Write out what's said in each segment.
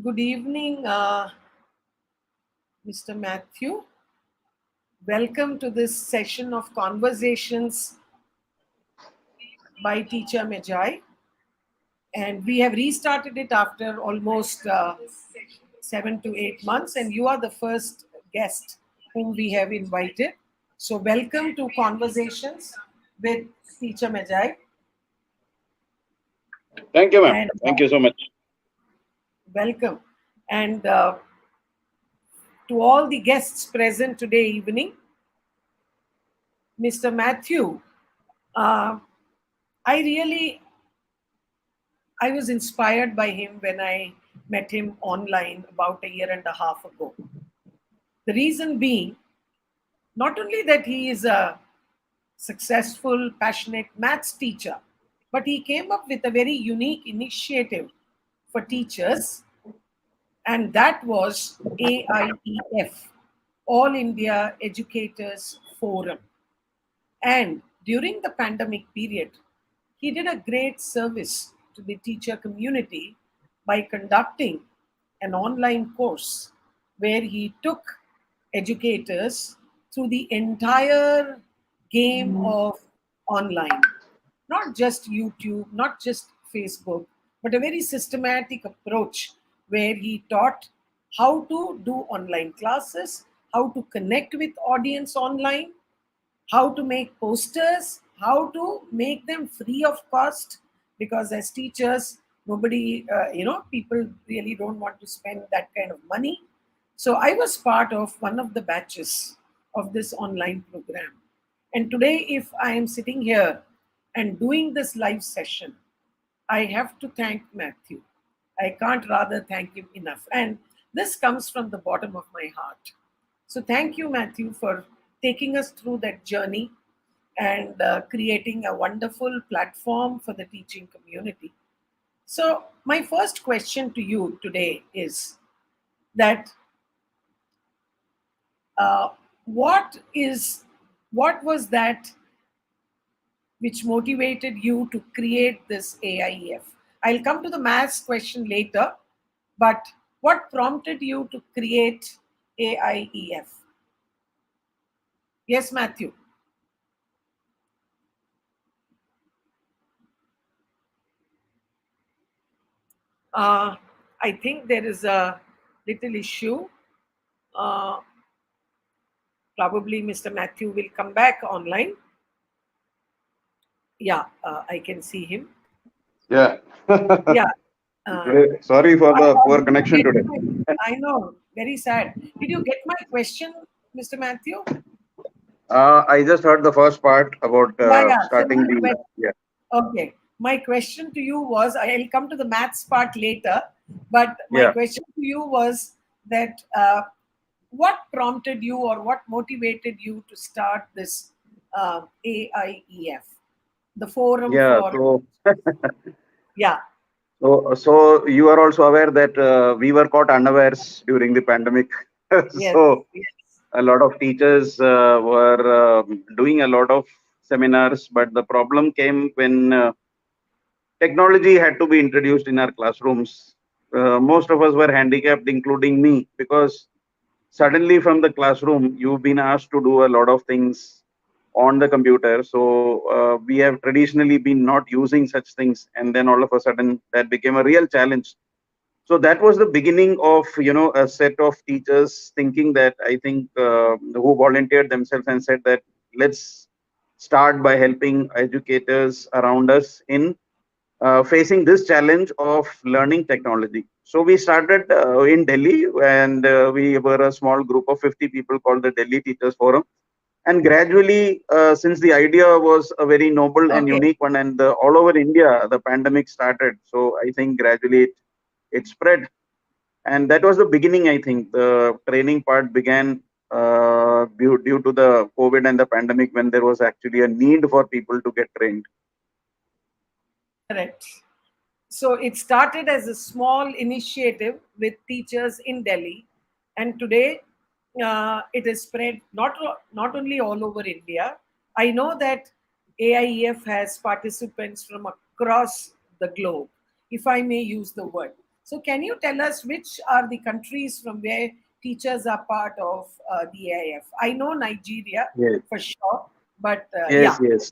Good evening, Mr. Mathew. Welcome to this session of conversations by Teacher Magi. And we have restarted it after almost 7 to 8 months, and you are the first guest whom we have invited. So, welcome to Conversations with Teacher Magi. Thank you, ma'am. And Thank you so much. welcome. And to all the guests present today evening, Mr. Mathew, uh, I was inspired by him when I met him online about a year and a half ago. The reason being, not only that he is a successful, passionate maths teacher, but he came up with a very unique initiative for teachers, and that was AIEF, All India Educators Forum. And during the pandemic period, he did a great service to the teacher community by conducting an online course where he took educators through the entire game of online. Not just YouTube, not just Facebook, but a very systematic approach where he taught how to do online classes, how to connect with audience online, how to make posters, how to make them free of cost, because as teachers, nobody, people really don't want to spend that kind of money. So I was part of one of the batches of this online program. And today, if I am sitting here and doing this live session, I have to thank Matthew. I can't rather thank him enough. And this comes from the bottom of my heart. So thank you, Matthew, for taking us through that journey and creating a wonderful platform for the teaching community. So my first question to you today is that uh, what was that which motivated you to create this AIEF? I'll come to the maths question later, but what prompted you to create AIEF? Yes, Matthew. Uh, I think there is a little issue. Uh, Probably Mr. Mathew will come back online. Yeah, I can see him. Yeah. Yeah. Uh, Sorry for the poor did you connection get today. I know, very sad. Did you get my question, Mr. Mathew? I just heard the first part about Yeah, yeah. So starting my the. question, Yeah. okay. My question to you was, I'll come to the maths part later, but my Yeah. question to you was that what prompted you or what motivated you to start this AIEF, the forum Yeah. for, So, yeah, so you are also aware that we were caught unawares during the pandemic. yes, So yes, a lot of teachers were doing a lot of seminars, but the problem came when technology had to be introduced in our classrooms. Most of us were handicapped, including me, because suddenly from the classroom, you've been asked to do a lot of things on the computer. So we have traditionally been not using such things, and then all of a sudden that became a real challenge. So that was the beginning of a set of teachers thinking that I think who volunteered themselves and said that let's start by helping educators around us in facing this challenge of learning technology. So we started in Delhi, and we were a small group of 50 people called the Delhi Teachers Forum. And gradually, since the idea was a very noble and okay, unique one, and all over India, the pandemic started. So I think gradually it spread, and that was the beginning. I think the training part began due to the COVID and the pandemic, when there was actually a need for people to get trained. correct. So it started as a small initiative with teachers in Delhi, and today it is spread not only all over India. I know that AIEF has participants from across the globe, if I may use the word. So can you tell us which are the countries from where teachers are part of the AIF? I know Nigeria Yes, for sure, but yes, yeah. yes.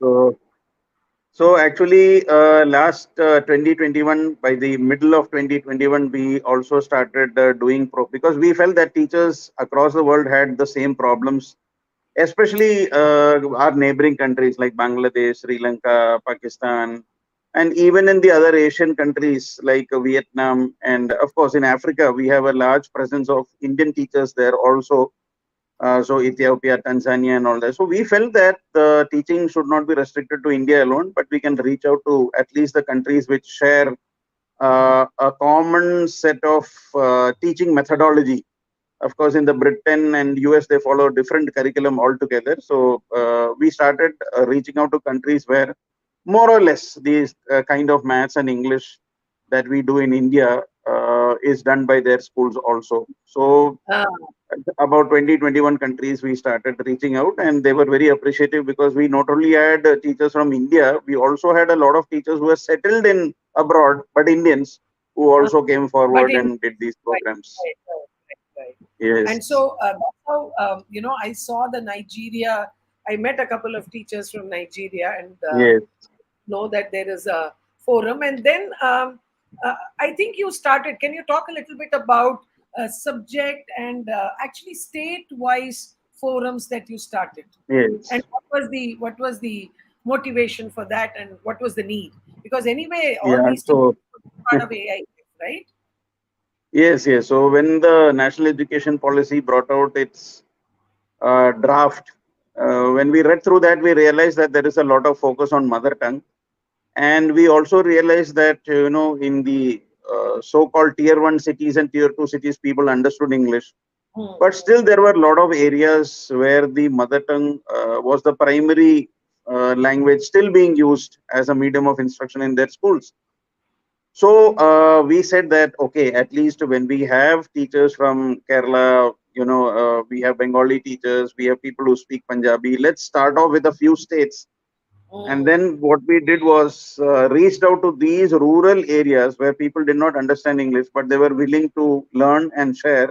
So actually, last 2021, by the middle of 2021, we also started doing because we felt that teachers across the world had the same problems, especially our neighboring countries like Bangladesh, Sri Lanka, Pakistan, and even in the other Asian countries like Vietnam, and of course in Africa, we have a large presence of Indian teachers there also. So Ethiopia, Tanzania, and all that. So we felt that the teaching should not be restricted to India alone, but we can reach out to at least the countries which share a common set of teaching methodology. Of course, in the Britain and US, they follow different curriculum altogether. So we started reaching out to countries where more or less these kind of maths and English that we do in India is done by their schools also. So Uh, about 20-21 countries we started reaching out, and they were very appreciative because we not only had teachers from India, we also had a lot of teachers who were settled in abroad, but Indians who uh, also came but forward in and did these right, programs. right. And Yes, so that's how I saw the Nigeria. I met a couple of teachers from Nigeria and yes, know that there is a forum. And then I think you started. Can you talk a little bit about subject and actually state-wise forums that you started? And yes. what was the motivation for that, and what was the need? Because anyway, all Yeah, these teachers so are part of AIF, right? yes, yes. So when the National Education Policy brought out its draft, when we read through that, we realized that there is a lot of focus on mother tongue. And we also realized that, in the so-called tier one cities and tier two cities, people understood English. Hmm. But still, there were a lot of areas where the mother tongue was the primary language still being used as a medium of instruction in their schools. So we said that, okay, at least when we have teachers from Kerala, we have Bengali teachers, we have people who speak Punjabi. Let's start off with a few states, and Hmm. then what we did was reached out to these rural areas where people did not understand English, but they were willing to learn and share.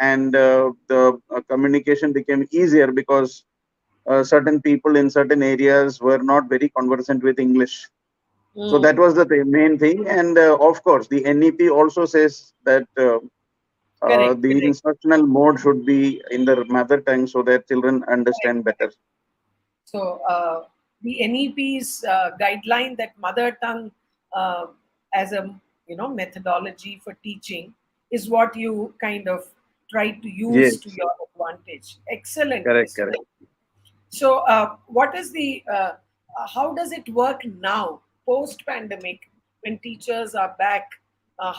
And the communication became easier because certain people in certain areas were not very conversant with English. So that Hmm. was the main thing. And of course, the NEP also says that Correct, the correct. instructional mode should be in their mother tongue so that children Correct, understand better. correct. So the NEP's guideline that mother tongue uh, as a methodology for teaching is what you kind of try to use to Yes, your advantage. Excellent, correct, correct. excellent. So what is the how does it work now post pandemic when teachers are back?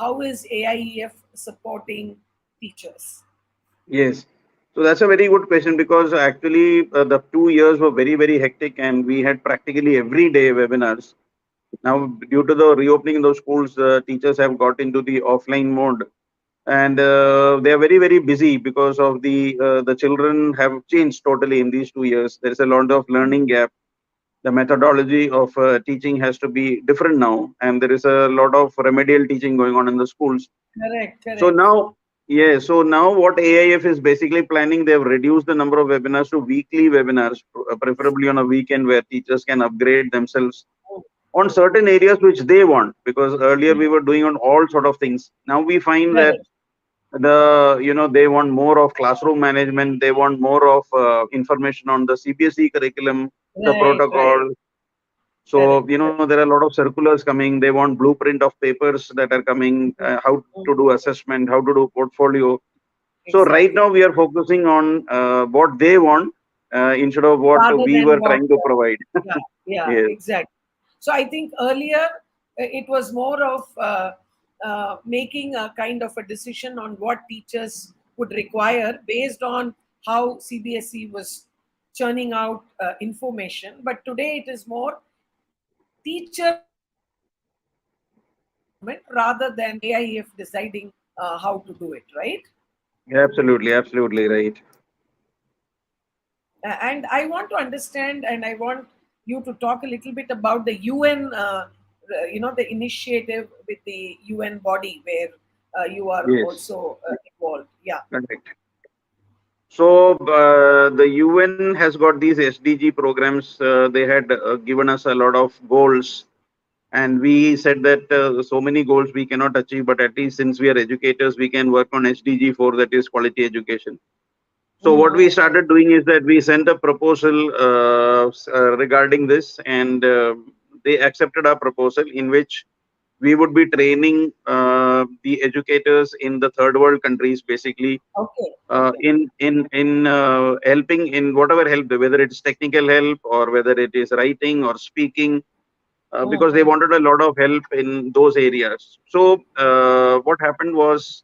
How is AIEF supporting teachers? Yes. So that's a very good question because actually the 2 years were very, very hectic and we had practically every day webinars. Now, due to the reopening in those schools, teachers have got into the offline mode, and they are very, very busy because of the children have changed totally in these 2 years. There is a lot of learning gap. The methodology of teaching has to be different now, and there is a lot of remedial teaching going on in the schools. Correct, So correct. now, yeah, so now what AIF is basically planning, they've reduced the number of webinars to weekly webinars, preferably on a weekend where teachers can upgrade themselves Mm, on mm, certain areas which they want. Because earlier mm. we were doing on all sort of things. Now we find that Correct, they want more of classroom management, they want more of information on the CBSE curriculum, the right, right. protocol. So, Correct, correct. there are a lot of circulars coming. They want blueprint of papers that are coming, Mm, how mm, to do assessment, how to do portfolio. So right exactly. now we are focusing on what they want instead of what Rather we than were what, trying to provide. yeah, yeah, Yes, exactly. So I think earlier it was more of making a kind of a decision on what teachers would require based on how CBSE was churning out information. But today it is more teacher rather than AIF deciding how to do it, right? absolutely, absolutely right. And I want to understand, and I want you to talk a little bit about the UN. the initiative with the UN body where you are Yes, also involved. Yeah. correct. So the UN has got these SDG programs. They had given us a lot of goals, and we said that so many goals we cannot achieve, but at least since we are educators, we can work on SDG 4, that is quality education. So what we Mm-hmm. started doing is that we sent a proposal regarding this, and they accepted our proposal, in which we would be training the educators in the third world countries, basically Okay. Okay. in helping in whatever help, whether it's technical help or whether it is writing or speaking, because they Mm-hmm. wanted a lot of help in those areas. So what happened was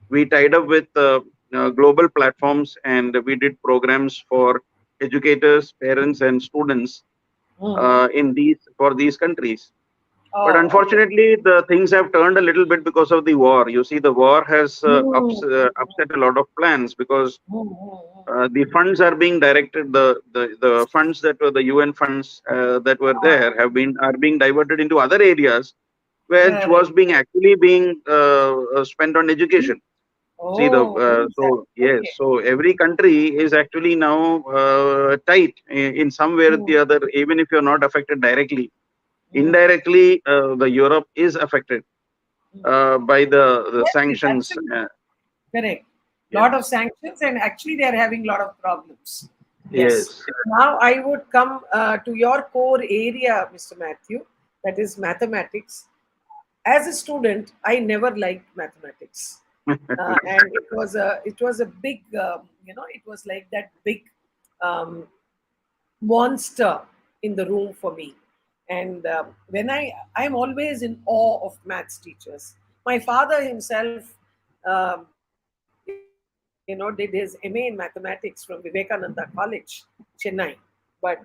we tied up with global platforms, and we did programs for educators, parents, and students Mm-hmm. in these for these countries. But Oh, okay. unfortunately, the things have turned a little bit because of the war. You see, the war has Mm-hmm. upset a lot of plans, because Mm-hmm. the funds are being directed. The funds that were the UN funds that were Ah, there are being diverted into other areas, which was correct. being actually being spent on education. See the Oh, very sad. so yes, Okay. so every country is actually now tight in some way or Mm, the other. Even if you're not affected directly, mm, indirectly, the Europe is affected mm. by the Yes, yes, sanctions. absolutely. Correct. Yeah. Lot of sanctions, and actually they are having lot of problems. Yes. Yes. Now I would come to your core area, Mr. Matthew, that is mathematics. As a student, I never liked mathematics, and it was a big, it was like that big um, monster in the room for me. And when I'm always in awe of maths teachers. My father himself, did his MA in mathematics from Vivekananda College, Chennai. But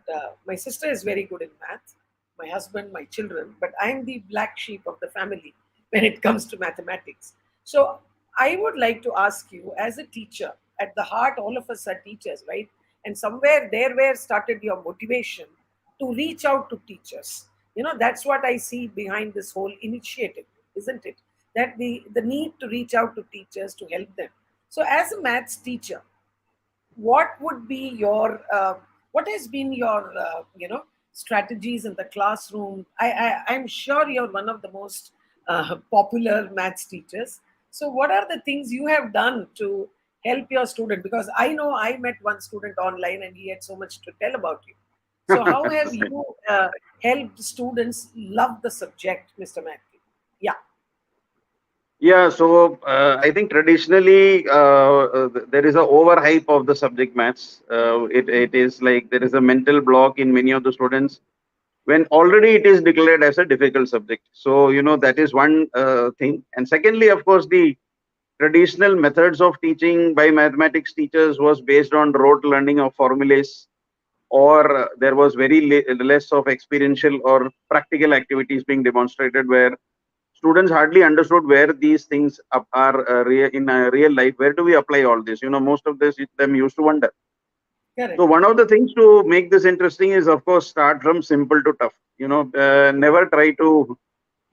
my sister is very good in math. My husband, my children, but I'm the black sheep of the family when it comes to mathematics. So I would like to ask you, as a teacher, at the heart, all of us are teachers, right? And somewhere there where started your motivation to reach out to teachers. That's what I see behind this whole initiative, isn't it? That the need to reach out to teachers to help them. So as a maths teacher, what would be your what has been your strategies in the classroom? I'm sure you're one of the most popular maths teachers. So what are the things you have done to help your student? Because I know I met one student online and he had so much to tell about you. So how have you helped students love the subject, Mr. Matthew? Yeah. Yeah, so I think traditionally there is a overhype of the subject maths. It is like there is a mental block in many of the students when already it is declared as a difficult subject. So that is one thing. And secondly, of course, the traditional methods of teaching by mathematics teachers was based on rote learning of formulas, or there was very less of experiential or practical activities being demonstrated, where students hardly understood where these things are in real life. Where do we apply all this? Most of them used to wonder. So Correct. one of the things to make this interesting is, of course, start from simple to tough. Never try to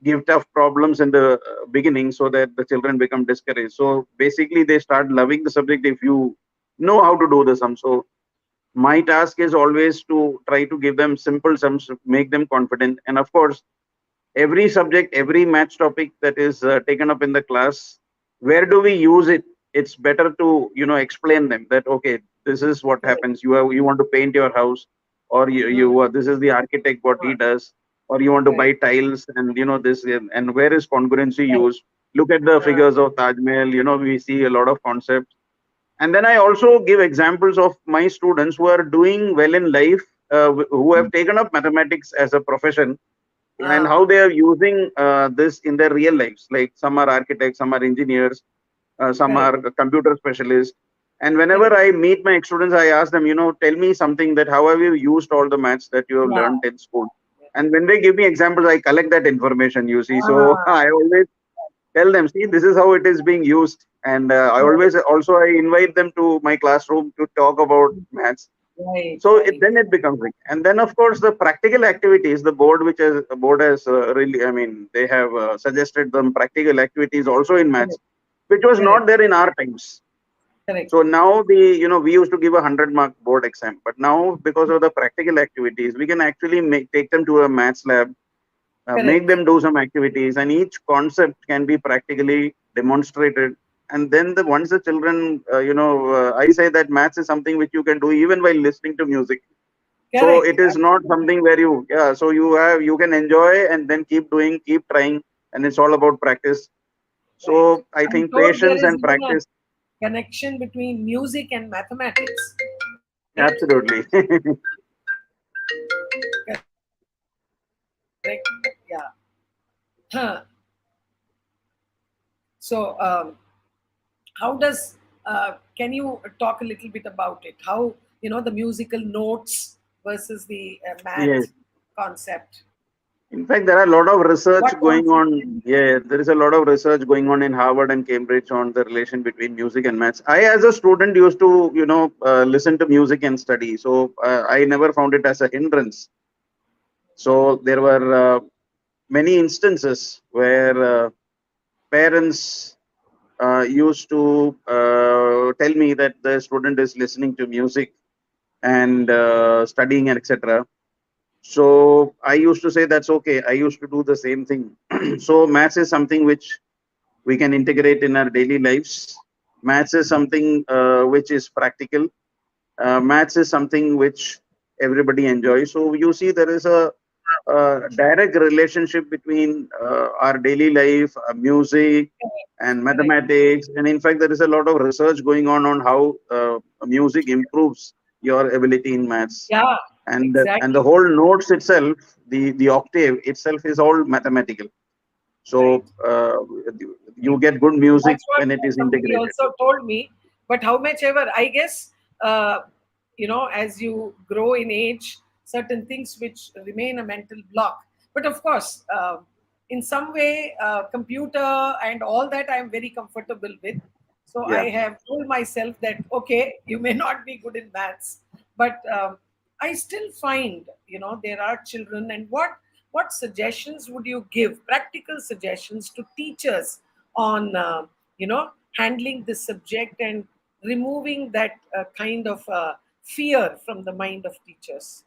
give tough problems in the beginning so that the children become discouraged. So basically, they start loving the subject if you know how to do the sum. So my task is always to try to give them simple sums, make them confident, and of course, every subject, every maths topic that is taken up in the class, where do we use it? It's better to explain them that, okay, this is what Correct. happens. You want to paint your house, or Mm. this is the architect what he Ah, does, or you want to right. buy tiles, and this, and where is congruency Right. used? Look at the Ah, figures of Taj Mahal. We see a lot of concepts, and then I also give examples of my students who are doing well in life, who have taken up mathematics as a profession, and how ah, they are using this in their real lives. Like some are architects, some are engineers, some correct. are computer specialists. And whenever Correct. I meet my students, I ask them, tell me something, that how have you used all the maths that you have Yeah. learned in school? And when they give me examples, I collect that information, you see. So Ah, I always tell them, see, this is how it is being used. And I correct. always also I invite them to my classroom to talk about maths. Right, So right. then it becomes like, and then of course the practical activities, the board which has board has really, I mean, they have suggested them practical activities also in maths, Correct, which was not correct, there in our times. correct, So now we used to give a 100-mark board exam, but now because of the practical activities, we can actually take them to a maths lab, make correct, them do some activities, and each concept can be practically demonstrated. And then once the children, I say that maths is something which you can do even while listening to music. So correct. it is not Absolutely. something where so you can enjoy and then keep doing, keep trying, and it's all about practice. Right. So I I'm think told there patience is and even a practice, connection between music and mathematics, right? absolutely. Correct. Yeah. Huh. So, how does can you talk a little bit about it? How the musical notes versus the Yes. math concept? In fact, there are a lot of research What going concept on. can be? Yeah, there is a lot of research going on in Harvard and Cambridge on the relation between music and maths. I, as a student, used to, listen to music and study. So I never found it as a hindrance. So there were many instances where parents used to tell me that the student is listening to music and studying and etc. So I used to say that's okay. I used to do the same thing. So maths is something which we can integrate in our daily lives. Maths is something which is practical. Maths is something which everybody enjoys. So you see, there is a direct relationship between our daily life, music, and Correct. mathematics. And in fact, there is a lot of research going on how music improves your ability in maths. Yeah, And the exactly. whole notes itself, the octave itself is all mathematical. Right. So you get good music That's what when it is somebody integrated. also told me. But how much ever, I guess, uh, as you grow in age, certain things which remain a mental block. But of course, in some way, computer and all that I'm very comfortable with. So Yeah. I have told myself that, okay, you may not be good in maths, but I still find, there are children. And what suggestions would you give, practical suggestions to teachers on, handling this subject and removing that kind of fear from the mind of teachers?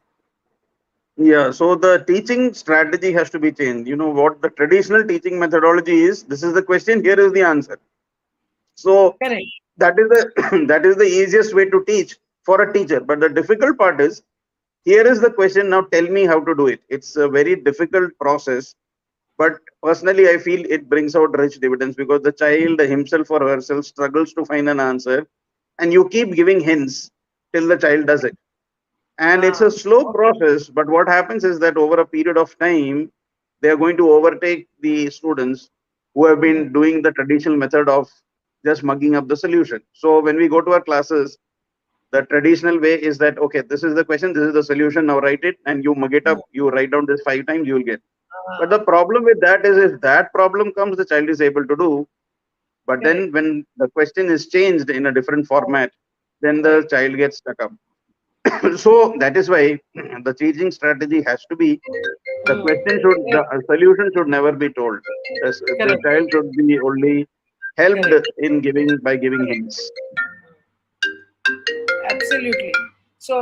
Yeah. So the teaching strategy has to be changed. You know what the traditional teaching methodology is? This is the question. Here is the answer. So Correct. that is the that is the easiest way to teach for a teacher. But the difficult part is, here is the question. Now tell me how to do it. It's a very difficult process. But personally, I feel it brings out rich dividends because the child himself or herself struggles to find an answer, and you keep giving hints till the child does it. And it's a slow Okay. process, but what happens is that over a period of time, they are going to overtake the students who have Mhm. been doing the traditional method of just mugging up the solution. So when we go to our classes, the traditional way is that, okay, this is the question, this is the solution, now write it, and you mug it Mhm. up, you write down this 5 times, you will get. But the Ah, problem with that is, if that problem comes, the child is able to do. But then correct. when the question is changed in a different Right. format, then the Right. child gets stuck up. So that is why the teaching strategy has to be, the Mm. question should, the Correct. solution should never be told. The Correct. child should be only helped Correct. in giving by giving hints. Absolutely. So,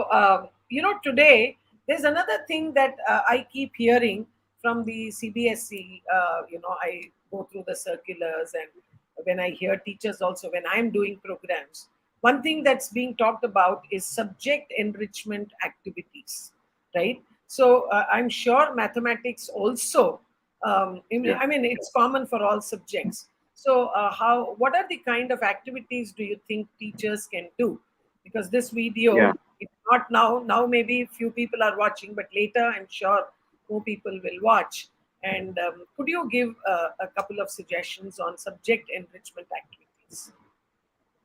today there's another thing that I keep hearing from the CBSE. I go through the circulars, and when I hear teachers also, when I'm doing programs, one thing that's being talked about is subject enrichment activities, right? So, I'm sure mathematics also. Yeah. I mean, it's common for all subjects. So, what are the kind of activities do you think teachers can do? Because this Yeah. video, if not now maybe few people are watching, but later I'm sure more people will watch. And could you give a couple of suggestions on subject enrichment activities?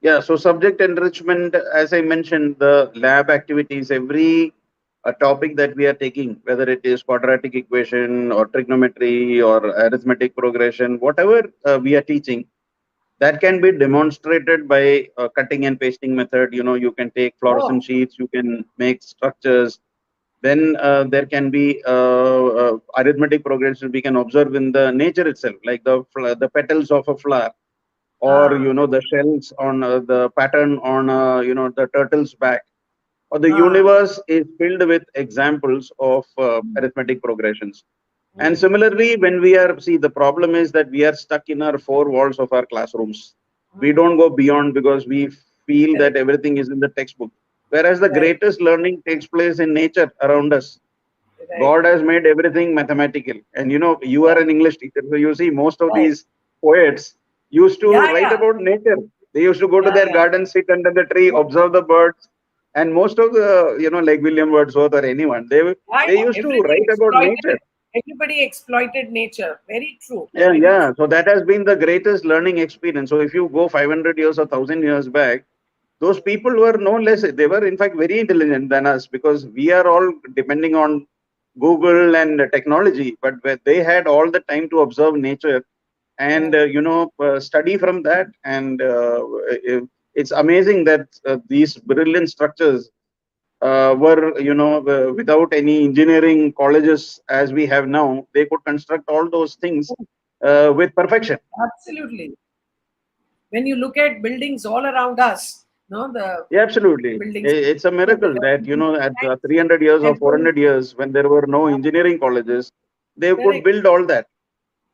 Yeah. So subject enrichment, as I mentioned, the lab activities, every a topic that we are taking, whether it is quadratic equation or trigonometry or arithmetic progression, whatever we are teaching, That can be demonstrated by cutting and pasting method. You can take fluorescent Oh, sheets, you can make structures. Then there can be arithmetic progression we can observe in the nature itself, like the petals of a flower, or ah, the shells on the pattern on the turtle's back, or the ah, universe is filled with examples of arithmetic progressions. And mm, similarly, when we are, see, the problem is that we are stuck in our four walls of our classrooms. We mm, don't go beyond because we feel that correct, everything is in the textbook. Whereas the correct, greatest learning takes place in nature around us. right, God has made everything mathematical. And you are right, an English teacher. So you see, most of right. these poets used to Yeah, write yeah, about nature. They used to go to yeah, their yeah. garden, sit under the tree, Oh, observe the birds. And most of the, like William Wordsworth or anyone, yeah, they yeah. used to Everything write about nature. exploited. Everybody exploited nature. Very true. Yeah, Very yeah. true. So that has been the greatest learning experience. So if you go 500 years or 1,000 years back, those people were no less, they were in fact very intelligent than us, because we are all depending on Google and technology, but where they had all the time to observe nature and, Mm, study from that. And it's amazing that these brilliant structures were, without any engineering colleges as we have now, they could construct all those things with perfection. absolutely. When you look at buildings all around us, no, the Yeah, absolutely. buildings, It's a the miracle that, ancient at times, 300 years or temples, 400 years, when there were no uh, engineering colleges, they could correct. build all that.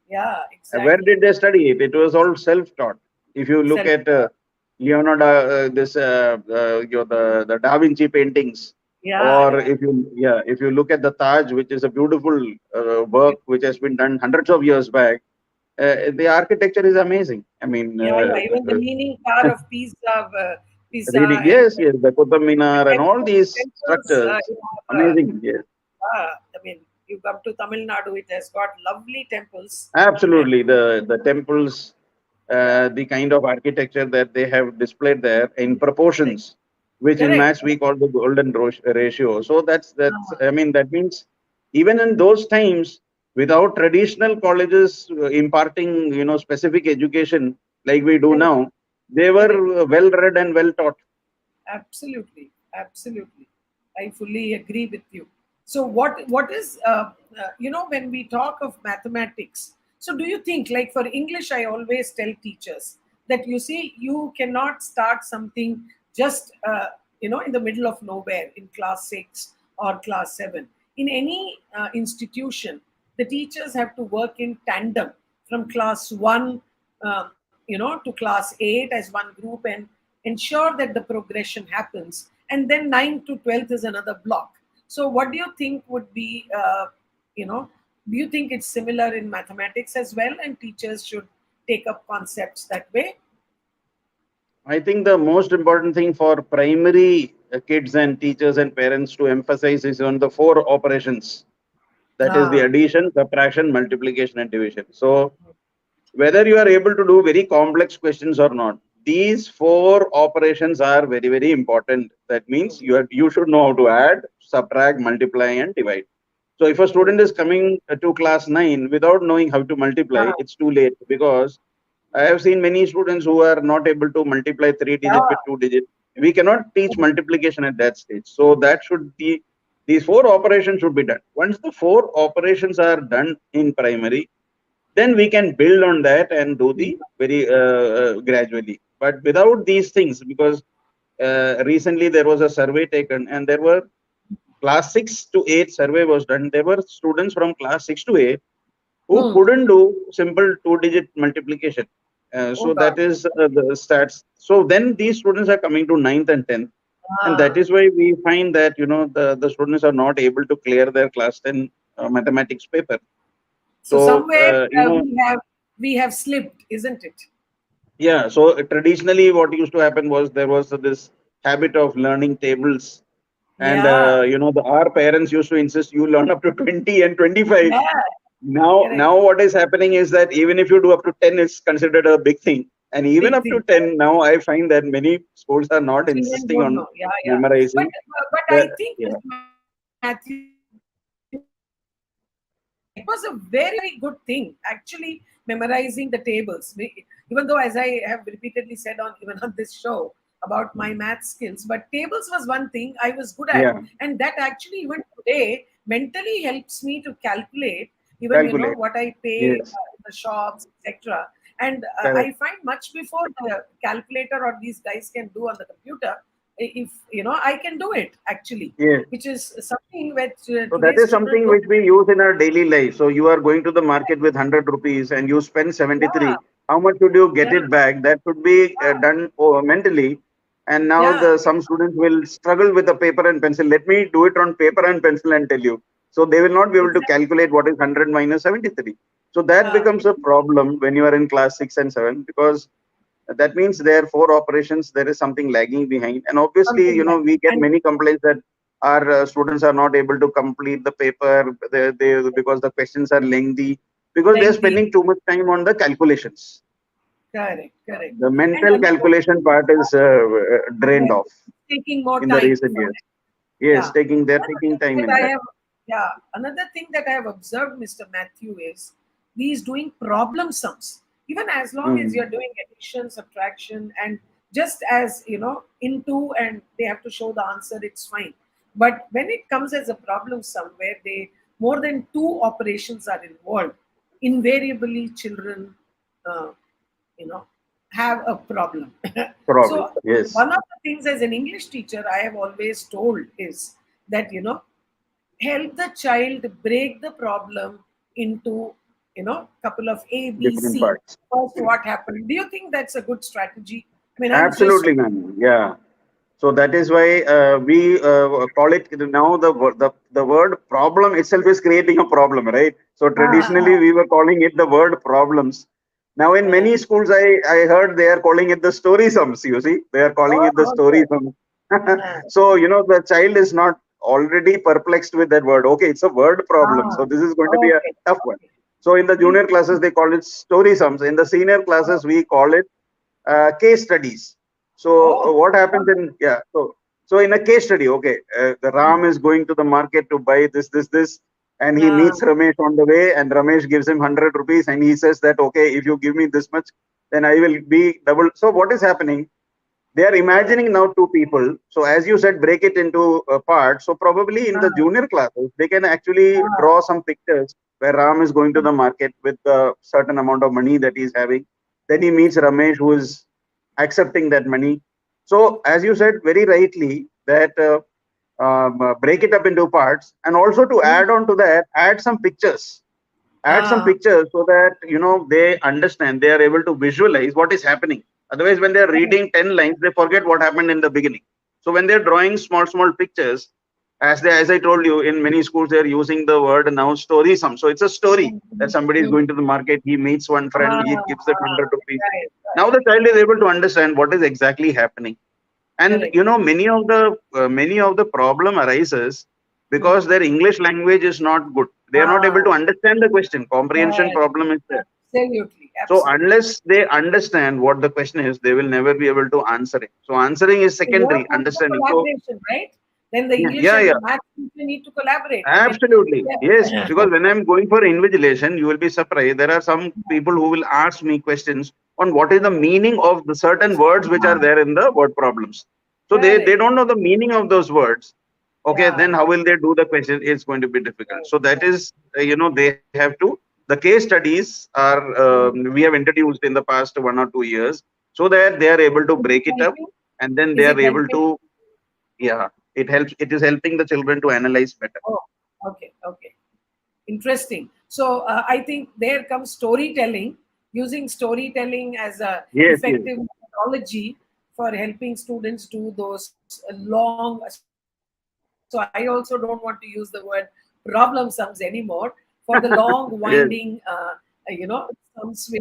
Yeah, Where exactly. did they study it? It was all self-taught. If you look Self. at Leonardo, the Da Vinci paintings, Yeah, or yeah. if you look at the Taj, which is a beautiful work which has been done hundreds of years back, the architecture is amazing. I mean, Yeah, yeah. Even the Leaning Tower of Pisa, reading, and yes, yes, the Qutub the Minar and all these temples, structures, amazing. Yes, I mean, you come to Tamil Nadu, it has got lovely temples, and absolutely. The temples, yeah, the kind of architecture that they have displayed there in correct, proportions, which in correct. maths we call the golden ratio. So that's. Ah, I mean, that means even in those times, without traditional colleges imparting specific education like we do correct, now, they correct. were well read and well taught. Absolutely, absolutely. I fully agree with you. So, what is when we talk of mathematics? So, do you think, like for English, I always tell teachers that you see, you cannot start something just in the middle of nowhere in class 6 or class 7. In any institution, the teachers have to work in tandem from class 1 to class 8 as one group, and ensure that the progression happens. And then 9 to 12th is another block. So what do you think would be you know do you think it's similar in mathematics as well, and teachers should take up concepts that way? I think the most important thing for primary kids and teachers and parents to emphasize is on the four operations. That is the Ah, addition, subtraction, multiplication, and division. So whether you are able to do very complex questions or not, these four operations are very, very important. That means true, you should know how to add, subtract, multiply, and divide. So if a true. student is coming to class 9 without knowing how to multiply, Ah, it's too late, because I have seen many students who are not able to multiply 3 digit yeah, with 2 digit. We cannot teach multiplication at that stage. So that should be, these four operations should be done. Once the four operations are done in primary, then we can build on that and do the very gradually. But without these things, because recently there was a survey taken, and there were class 6 to 8 survey was done. There were students from class 6 to 8 who hmm. couldn't do simple 2 digit multiplication. Oh So god. that is the stats. So then these students are coming to ninth and 10th. And that Ah, is why we find that, the students are not able to clear their class 10 mathematics paper. so So, somewhere we have slipped, isn't it? yeah, so traditionally what used to happen was there was this habit of learning tables. And, Yeah, our parents used to insist you learn up to 20 and 25. yeah, correct. Now what is happening is that even if you do up to 10, it's considered a big thing. And even Big up to thing. 10, now I find that many schools are not Children insisting don't on know. Yeah, yeah. But memorizing. but I The think, Yeah. Mr. Matthew, you know, it was a very, very good thing, actually, memorizing the tables. Even though, as I have repeatedly said on even on this show about my math skills, but tables was one thing I was good at, Yeah, and that actually even today mentally helps me to calculate even calculate. what I pay Yes, in the shops, etc. And correct. I find much before the calculator or these guys can do on the computer, if I can do it actually, Yes. which is something which So that today's is children something don't. which we use in our daily life. So you are going to the market with 100 rupees and you spend Yeah, 73. How much should you get yeah, it back? That should be yeah, done mentally. And now yeah, the some students will struggle with the paper and pencil. Let me do it on paper and pencil and tell you. So they will not be able to exactly. calculate what is 100 minus 73. So that Yeah, becomes a problem when you are in class 6 and 7, because that means there are four operations, there is something lagging behind. And obviously, something like we get and many complaints that our students are not able to complete the paper, because the questions are lengthy, because they're lengthy. spending too much time on the calculations. Correct, correct. The And mental another calculation thing, part is drained correct, off taking more in the time recent from years. it. Yes, Yeah. they're Another taking thing time that in I that. have, yeah, another thing that I have observed, Mr. Matthew, is these doing problem sums. Even as long as Mm. you're doing addition, subtraction, and just as into, and they have to show the answer, it's fine. But when it comes as a problem sum where they more than two operations are involved, invariably children, uh, you know, have a problem. Problem. So Yes. one of the things as an English teacher I have always told is that help the child break the problem into couple of A, B, Different C. parts. First, what happened? Do you think that's a good strategy? I mean, I'm just Absolutely, ma'am. Yeah. So that is why we call it now the word problem itself is creating a problem, right? So ah, traditionally we were calling it the word problems. Now in ah, many schools I heard they are calling it the story sums. You see, they are calling oh, it the story okay. sums. Ah, So the child is not already perplexed with that word. Okay, it's a word problem. ah, So this is going to be a okay, tough one. okay. So in the Mm, junior classes they call it story sums. In the senior classes we call it case studies. So oh, what happens all right. in so in a case study, okay, the Mm, Ram is going to the market to buy this, and he ah, meets Ramesh on the way, and Ramesh gives him 100 rupees, and he says that okay, if you give me this much, then I will be double. So what is happening? They are ah, imagining now two people. So as you said, break it into parts. So probably in the ah, junior classes, they can actually ah, draw some pictures where Ram is going to the market with a certain amount of money that he's having. Then he meets Ramesh, who is accepting that money. So as you said very rightly, that break it up into parts, and also to mm, add on to that, add some ah, pictures so that they understand, they are able to visualize what is happening. Otherwise when they're correct. reading 10 lines they forget what happened in the beginning. So when they're drawing small pictures, as I told you, in many schools they're using the word now story sum. So it's a story Mm, that mm, somebody is mm. going to the market, he meets one friend, Ah, he gives them ah, 100 rupees. right, Now right. the child is able to understand what is exactly happening. And Correct. many of the problem arises Mm. because their English language is not good. They are not able Ah, to understand the question. Comprehension correct. problem is there. Absolutely, So absolutely. unless they understand what the question is, they will never be able to answer it. So answering is So work secondary, needs a understanding. So collaboration, right? Then the yeah, English yeah, and the yeah, math teacher need to collaborate. I mean, absolutely. Yes, yeah. because when I'm going for invigilation, you will be surprised. There are some people who will ask me questions on what is the meaning of the certain words which are Ah, there in the word problems. So they correct. don't know the meaning of those words. Okay, Yeah. then how will they do the question? It's going to be difficult. Right, So that right. is, they have to. The case studies are Mm. we have introduced in the past 1 or 2 years, so that they are able to Is it break it up, helping? and then they Is are it able helping? to, yeah, it helps. It is helping the children to analyze better. Oh, okay, okay. Interesting. So I think there comes storytelling, using storytelling as a Yes, yes. effective methodology for helping students do those long. So I also don't want to use the word problem sums anymore for the long, winding, sums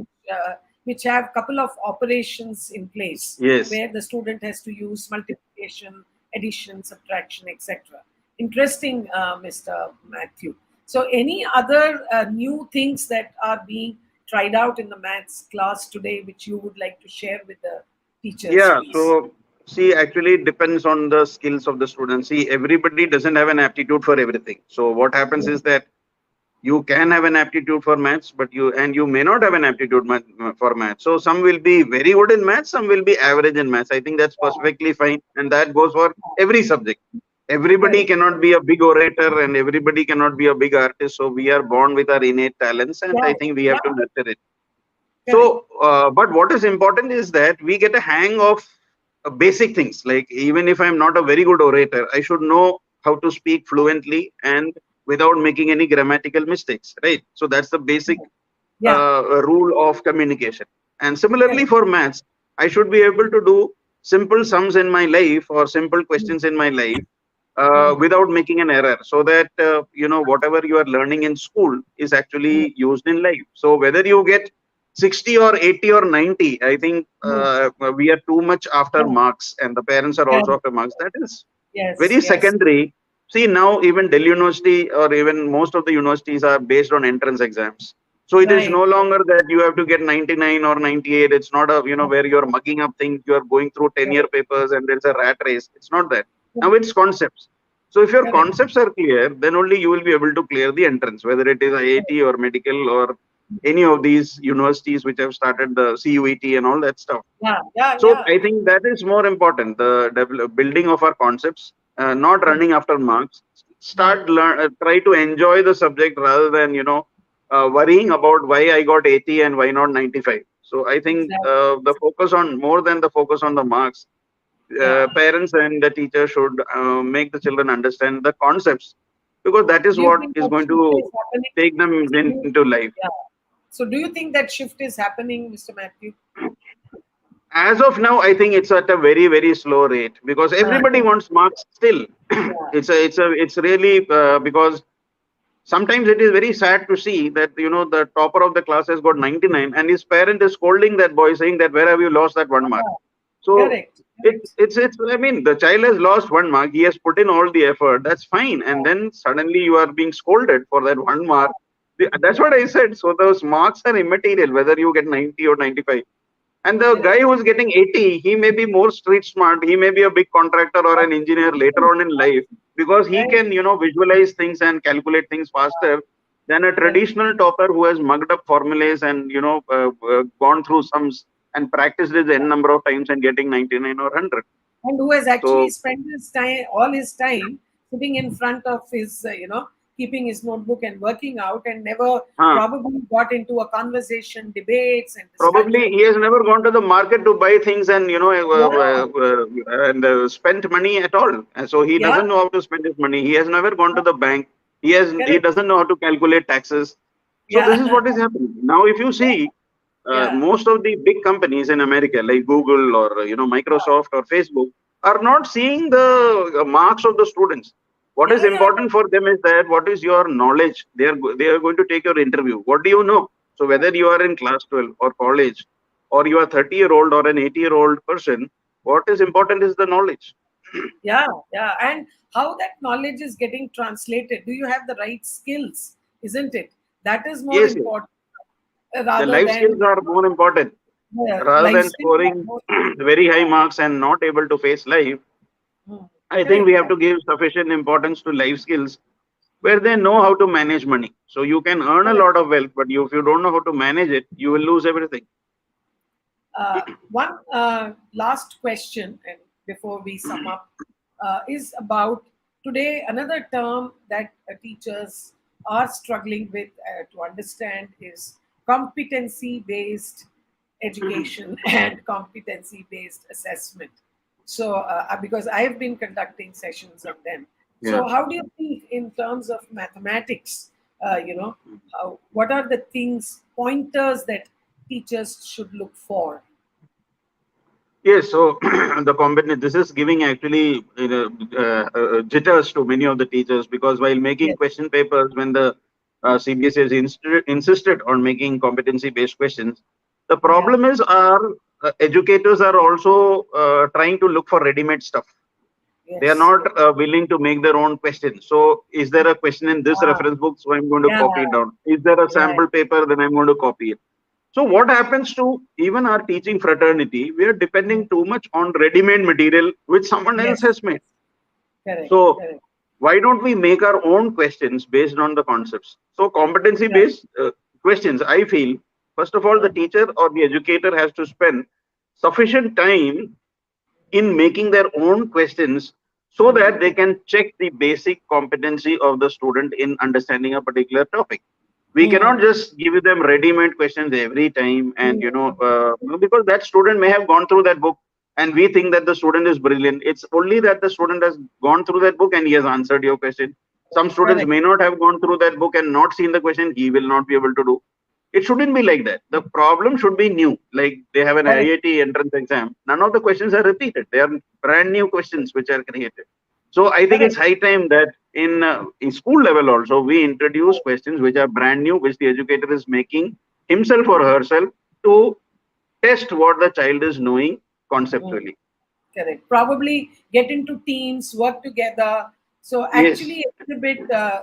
which have couple of operations in place where the Yes. student has to use multiplication, addition, subtraction, etc. Interesting, Mr. Matthew. So, any other new things that are being tried out in the maths class today, which you would like to share with the teachers, Yeah. please? So, see, actually, it depends on the skills of the student. See, everybody doesn't have an aptitude for everything. So, what happens Mm, is that You can have an aptitude for maths, but you may not have an aptitude for maths. So some will be very good in maths, some will be average in maths. I think that's Yeah. perfectly fine, and that goes for every subject. Everybody Correct. cannot be a big orator, and everybody cannot be a big artist. So we are born with our innate talents, and Yeah. I think we Yeah. have to nurture it. Correct. So, but what is important is that we get a hang of basic things. Like, even if I'm not a very good orator, I should know how to speak fluently and without making any grammatical mistakes, right? So that's the basic Yeah. rule of communication. And similarly Correct. for maths, I should be able to do simple sums in my life or simple Mm, questions in my life mm, without making an error, so that whatever you are learning in school is mm, actually used in life. So whether you get 60 or 80 or 90, I think mm. we are too much after Yeah. marks, and the parents are also Correct. after marks. That is Yes. very Yes. secondary. See, now even Delhi University or even most of the universities are based on entrance exams. So it is Right. no longer that you have to get 99 or 98. It's not a, where you're mugging up things, you're going through 10-year Correct. papers and there's a rat race. It's not that. Now Correct. it's concepts. So if your Correct. concepts are clear, then only you will be able to clear the entrance, whether it is IIT or medical or any of these universities which have started the CUET and all that stuff. Yeah. Yeah. So Yeah. I think that is more important, the building of our concepts, not Correct. running after marks. Yeah. Try to enjoy the subject rather than worrying about why I got 80 and why not 95. So I think Exactly. the focus on more than the focus on the marks, Yeah. parents and the teacher should make the children understand the concepts, because that is Do you what think is that going shift to is happening? take them So do you, into life. yeah. So do you think that shift is happening, Mr. Matthew? As of now, I think it's at a very, very slow rate, because everybody Correct. wants marks still. Yeah. It's really because sometimes it is very sad to see that the topper of the class has got 99 and his parent is scolding that boy, saying that where have you lost that 1 mark. Yeah. So Correct. Correct. it's I mean, the child has lost 1 mark, he has put in all the effort, that's fine, and Yeah. then suddenly you are being scolded for that 1 mark. That's what I said. So those marks are immaterial, whether you get 90 or 95. And the guy Correct. who's getting 80, he may be more street smart. He may be a big contractor or an engineer later on in life, because he Right. can, visualize things and calculate things faster than a Correct. traditional topper who has mugged up formulas and, gone through sums and practiced it n number of times and getting 99 or 100. And who has actually So, spent his time, all his time, sitting in front of his, keeping his notebook and working out, and never huh, probably got into a conversation, debates, and probably discussion. he has never gone to the market to buy things and Yeah. spent money at all. And so he Yeah. doesn't know how to spend his money. He has never gone to the bank. He Correct. doesn't know how to calculate taxes. So this is Yeah. what is happening now. If you see, Yeah. most of the big companies in America, like Google or Microsoft or Facebook, are not seeing the marks of the students. What is Yeah. Yeah. Yeah. important for them is that what is your knowledge. They are going to take your interview. What do you know? So whether you are in class 12 or college, or you are 30-year-old or an 80-year-old person, what is important is the knowledge. Yeah. Yeah. And how that knowledge is getting translated. Do you have the right skills? Isn't it? That is more Yes, yes. important The rather life than skills are more important rather life than skills are scoring more. very high Yeah. marks and not able to face life. Hmm. I think we Correct. have to give sufficient importance to life skills where they know how to manage money. So you can earn a Correct. lot of wealth, but if you don't know how to manage it, you will lose everything. One last question, and before we sum up, is about today. Another term that teachers are struggling with to understand is competency-based education and competency-based assessment. So, because I've been conducting sessions on them, Yeah. so how do you think in terms of mathematics? What are the things, pointers that teachers should look for? Yes, so the combination, this is giving actually jitters to many of the teachers, because while making Yes. question papers, when the CBSE has insisted on making competency-based questions, the Yeah. problem is our educators are also trying to look for ready-made stuff. They are Yes. not Yes. willing to make their own questions. So, is there a question in this Ah, reference book? So, I'm going to yeah. copy it down. Is there a Right. sample paper? Then I'm going to copy it. So, what happens to even our teaching fraternity? We are Mm. depending too much on ready-made material which someone else Yes. has made. Correct. So, Correct. why don't we make our own questions based on the concepts? So competency Yeah. based questions, I feel, first of all, the teacher or the educator has to spend sufficient time in making their own questions so that they can check the basic competency of the student in understanding a particular topic. We cannot just give them ready-made questions every time, and because that student may have gone through that book and we think that the student is brilliant. It's only that the student has gone through that book and he has answered your question. Some students Correct. may not have gone through that book and not seen the question, he will not be able to do. It shouldn't be like that. The problem should be new. Like they have an Correct. IIT entrance exam. None of the questions are repeated. They are brand new questions which are created. So I think it's Correct. high time that in school level also we introduce questions which are brand new, which the educator is making himself or herself to test what the child is knowing Mm. conceptually. Correct. Probably get into teams, work together. So Yes. actually exhibit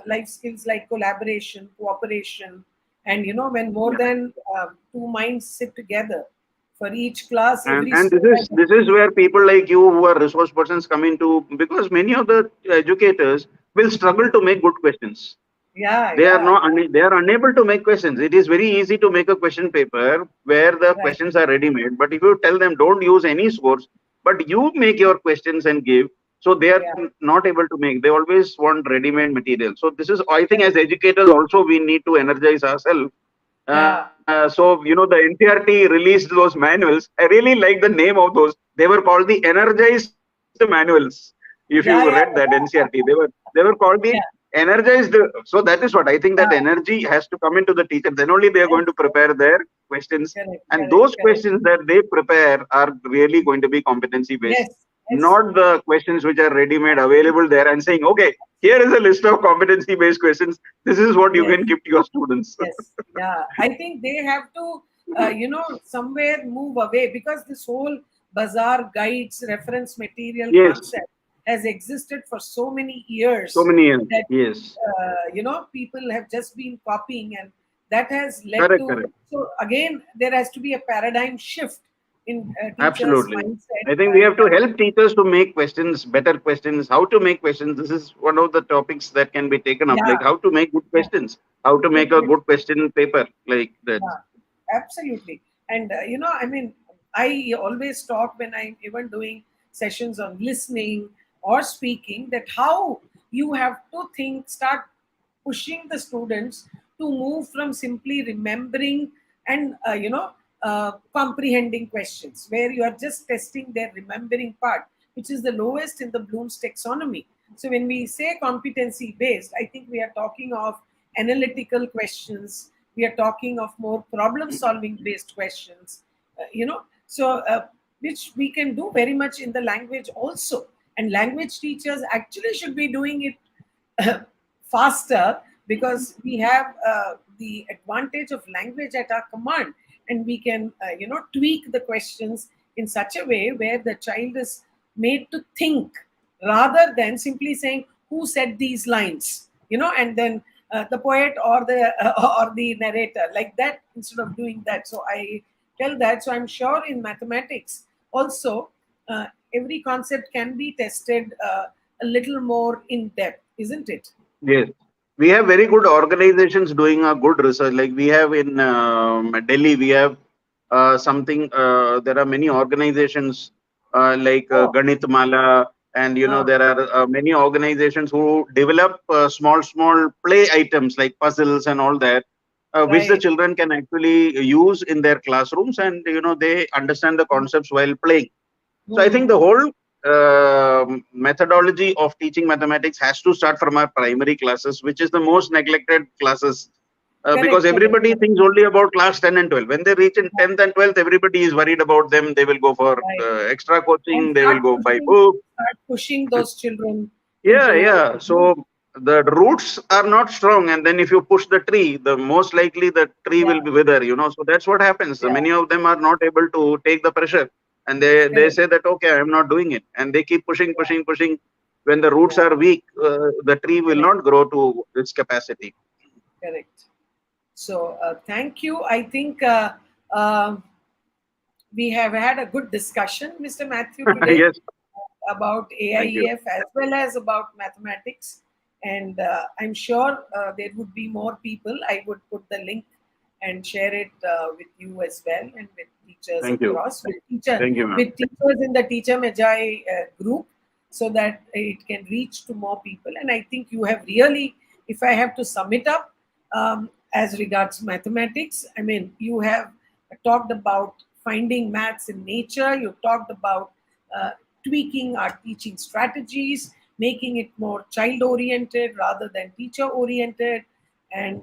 life skills like collaboration, cooperation, and when more Yeah. than two minds sit together for each class, and every and school this is has a this is where people like you who are resource persons come into, because many of the educators will struggle to make good questions. yeah, They are yeah, not they are unable to make questions. It is very easy to make a question paper where the right, questions are ready made, but if you tell them don't use any source but you make your questions and give, so they are yeah, not able to make. They always want ready made material. So this is, I think, as correct, educators also we need to energize ourselves. yeah, So the NCRT released those manuals. I really like the name of those. They were called the energized manuals. If you read yeah, that yeah, NCRT, they were called the yeah, energized. So that is what I think, that yeah, energy has to come into the teacher. Then only they are going to yes, yes, prepare their questions, correct, and correct, those correct, questions that they prepare are really going to be competency based, yes, yes, not the questions which are ready made available there and saying, okay, here is a list of competency based questions. This is what you yes. can give to your students. Yes, yeah. I think they have to, somewhere move away because this whole bazaar guides, reference material Yes, concept has existed for so many so years many years. that, Yes, people have just been copying, and that has led correct, to. correct. So, again, there has to be a paradigm shift in teachers' Absolutely. mindset I think we have and to help teachers to make questions, better questions, how to make questions. This is one of the topics that can be taken up, yeah, like how to make good yeah, questions, how to make good a question. good question paper like that. Yeah, absolutely. And I mean, I always talk when I'm even doing sessions on listening or speaking that how you have to start pushing the students to move from simply remembering and comprehending questions, where you are just testing their remembering part, which is the lowest in the Bloom's taxonomy. So when we say competency based, I think we are talking of analytical questions, we are talking of more problem solving based questions, which we can do very much in the language also, and language teachers actually should be doing it faster, because we have the advantage of language at our command, and we can tweak the questions in such a way where the child is made to think rather than simply saying who said these lines, and then the poet or the or the narrator, like that, instead of doing that. So I tell that. So I'm sure in mathematics also, every concept can be tested a little more in depth, isn't it? Yes, we have very good organizations doing a good research. Like we have in Delhi, we have something. There are many organizations like Oh, Ganit Mala, and uh, there are many organizations who develop small play items like puzzles and all that, which the right. children can actually use in their classrooms, and they understand the concepts while playing. So I think the Mm-hmm. whole methodology of teaching mathematics has to start from our primary classes, which is the most neglected classes. Because Correct, correct, everybody correct. thinks only about class 10 and 12. When they reach in 10th and 12th, everybody is worried about them. They will go for Right. extra And coaching. They will go buy books. start pushing those children Yeah, into, yeah. So the roots are not strong, and then if you push the tree, the most likely the tree yeah, will be wither. So that's what happens. So yeah, many of them are not able to take the pressure, and they correct, say that okay, I'm not doing it, and they keep pushing, yeah, pushing, pushing. When the roots yeah, are weak, the tree will correct, not grow to its capacity. correct. So thank you. I think we have had a good discussion, Mr. Mathew, today. Yes, about Thank you. AIEF as well as about mathematics. And I'm sure there would be more people. I would put the link and share it with you as well, and with teachers Thank you. across, Thank you, ma'am. with teachers in the Teacher Magi group, so that it can reach to more people. And I think you have really, if I have to sum it up, as regards mathematics, I mean, you have talked about finding maths in nature. You talked about uh, tweaking our teaching strategies, making it more child oriented rather than teacher oriented. And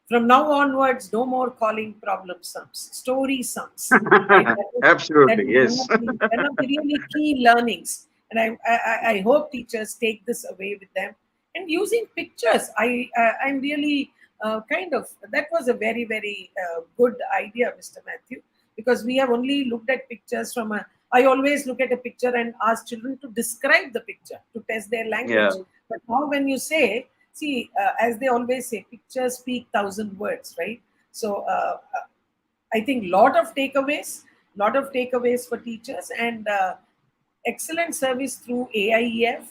from now onwards, no more calling problem sums, story sums, right? That Absolutely, is yes. one of the really key learnings. And I hope teachers take this away with them. And using pictures, I'm really kind of, that was a very, very good idea, Mr. Mathew, because we have only looked at pictures from a, I always look at a picture and ask children to describe the picture to test their language. Yeah. But now when you say, see, as they always say, pictures speak thousand words, right? So I think lot of takeaways for teachers, and excellent service through AIEF.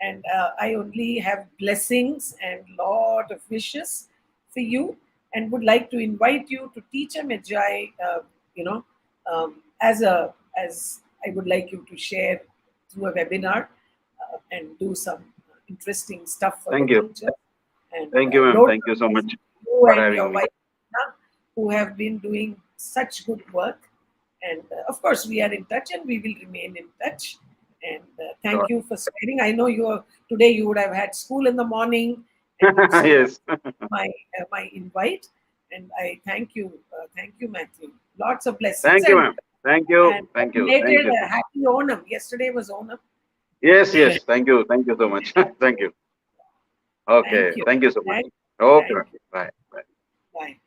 And I only have blessings and lot of wishes for you, and would like to invite you to Teacher Magi. You know, as I would like you to share through a webinar and do some interesting stuff for the Thank you. teacher. And Thank you, ma'am. lot Thank you so of much you for and having your me. wife, Anna, who have been doing such good work. And of course, we are in touch, and we will remain in touch. And thank Sure. you for sharing. I know you are, today you would have had school in the morning, and you still Yes. my my invite. And I thank you, Matthew. Lots of blessings, Thank you, ma'am. Thank you. and Thank you. Thank belated you. happy Onam. Yesterday was Onam. Yes, yes. Thank you. Thank you so much. Thank you. Thank Okay. you. Thank you so much. Thank, Okay, ma'am. thank you. Bye. Bye. Bye.